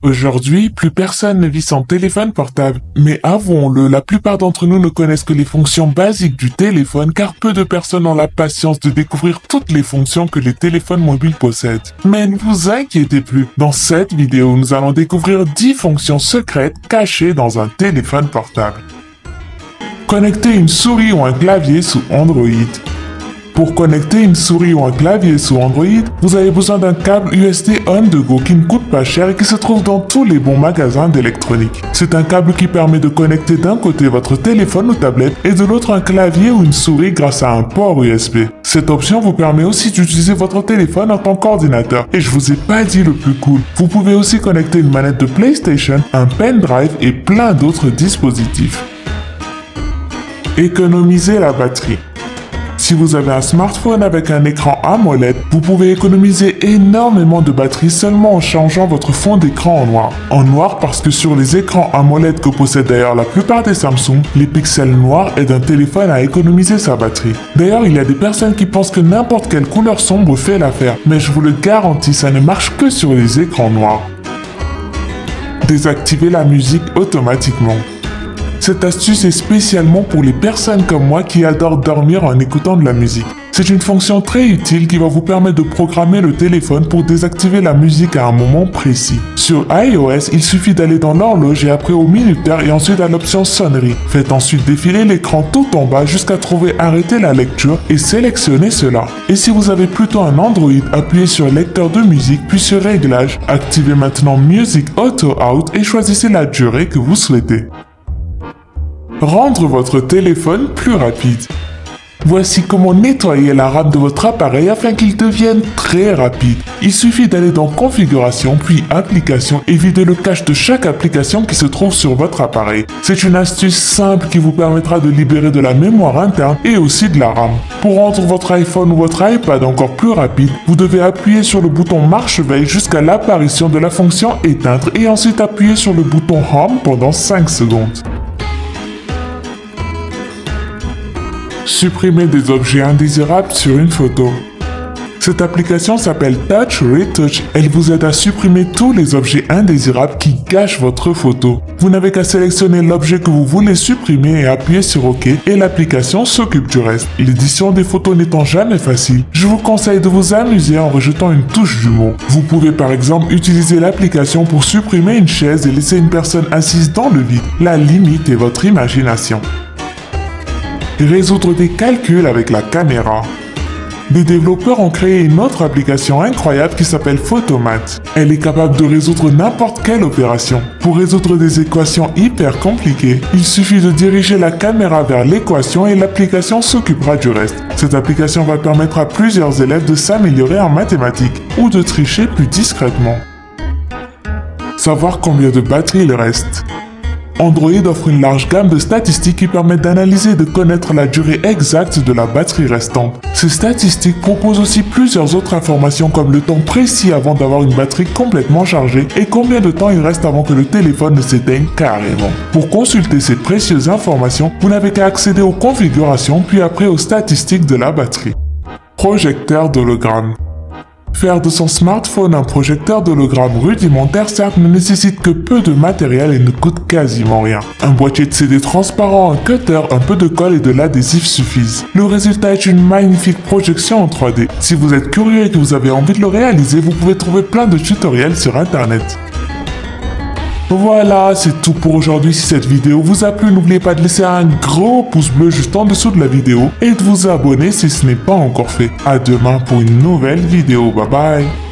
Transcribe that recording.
Aujourd'hui, plus personne ne vit sans téléphone portable. Mais avouons-le, la plupart d'entre nous ne connaissent que les fonctions basiques du téléphone car peu de personnes ont la patience de découvrir toutes les fonctions que les téléphones mobiles possèdent. Mais ne vous inquiétez plus, dans cette vidéo, nous allons découvrir 10 fonctions secrètes cachées dans un téléphone portable. Connecter une souris ou un clavier sous Android. Pour connecter une souris ou un clavier sous Android, vous avez besoin d'un câble USB on the go qui ne coûte pas cher et qui se trouve dans tous les bons magasins d'électronique. C'est un câble qui permet de connecter d'un côté votre téléphone ou tablette et de l'autre un clavier ou une souris grâce à un port USB. Cette option vous permet aussi d'utiliser votre téléphone en tant qu'ordinateur. Et je vous ai pas dit le plus cool, vous pouvez aussi connecter une manette de PlayStation, un pendrive et plein d'autres dispositifs. Économiser la batterie. Si vous avez un smartphone avec un écran AMOLED, vous pouvez économiser énormément de batterie seulement en changeant votre fond d'écran en noir. En noir parce que sur les écrans AMOLED que possèdent d'ailleurs la plupart des Samsung, les pixels noirs aident un téléphone à économiser sa batterie. D'ailleurs, il y a des personnes qui pensent que n'importe quelle couleur sombre fait l'affaire, mais je vous le garantis, ça ne marche que sur les écrans noirs. Désactiver la musique automatiquement. Cette astuce est spécialement pour les personnes comme moi qui adorent dormir en écoutant de la musique. C'est une fonction très utile qui va vous permettre de programmer le téléphone pour désactiver la musique à un moment précis. Sur iOS, il suffit d'aller dans l'horloge et après au minuteur et ensuite à l'option sonnerie. Faites ensuite défiler l'écran tout en bas jusqu'à trouver arrêter la lecture et sélectionnez cela. Et si vous avez plutôt un Android, appuyez sur lecteur de musique puis sur réglage. Activez maintenant Music Auto Out et choisissez la durée que vous souhaitez. Rendre votre téléphone plus rapide. Voici comment nettoyer la RAM de votre appareil afin qu'il devienne très rapide. Il suffit d'aller dans Configuration puis Applications et vider le cache de chaque application qui se trouve sur votre appareil. C'est une astuce simple qui vous permettra de libérer de la mémoire interne et aussi de la RAM. Pour rendre votre iPhone ou votre iPad encore plus rapide, vous devez appuyer sur le bouton marche-veille jusqu'à l'apparition de la fonction éteindre et ensuite appuyer sur le bouton Home pendant 5 secondes. Supprimer des objets indésirables sur une photo. Cette application s'appelle Touch Retouch. Elle vous aide à supprimer tous les objets indésirables qui gâchent votre photo. Vous n'avez qu'à sélectionner l'objet que vous voulez supprimer et appuyer sur OK et l'application s'occupe du reste. L'édition des photos n'étant jamais facile, je vous conseille de vous amuser en rejetant une touche d'humour. Vous pouvez par exemple utiliser l'application pour supprimer une chaise et laisser une personne assise dans le vide. La limite est votre imagination. Résoudre des calculs avec la caméra. Des développeurs ont créé une autre application incroyable qui s'appelle Photomat. Elle est capable de résoudre n'importe quelle opération. Pour résoudre des équations hyper compliquées, il suffit de diriger la caméra vers l'équation et l'application s'occupera du reste. Cette application va permettre à plusieurs élèves de s'améliorer en mathématiques ou de tricher plus discrètement. Savoir combien de batterie il reste. Android offre une large gamme de statistiques qui permettent d'analyser et de connaître la durée exacte de la batterie restante. Ces statistiques proposent aussi plusieurs autres informations comme le temps précis avant d'avoir une batterie complètement chargée et combien de temps il reste avant que le téléphone ne s'éteigne carrément. Pour consulter ces précieuses informations, vous n'avez qu'à accéder aux configurations puis après aux statistiques de la batterie. Projecteur d'hologramme. Faire de son smartphone un projecteur d'hologramme rudimentaire certes ne nécessite que peu de matériel et ne coûte quasiment rien. Un boîtier de CD transparent, un cutter, un peu de colle et de l'adhésif suffisent. Le résultat est une magnifique projection en 3D. Si vous êtes curieux et que vous avez envie de le réaliser, vous pouvez trouver plein de tutoriels sur internet. Voilà, c'est tout pour aujourd'hui. Si cette vidéo vous a plu, n'oubliez pas de laisser un gros pouce bleu juste en dessous de la vidéo et de vous abonner si ce n'est pas encore fait. À demain pour une nouvelle vidéo. Bye bye.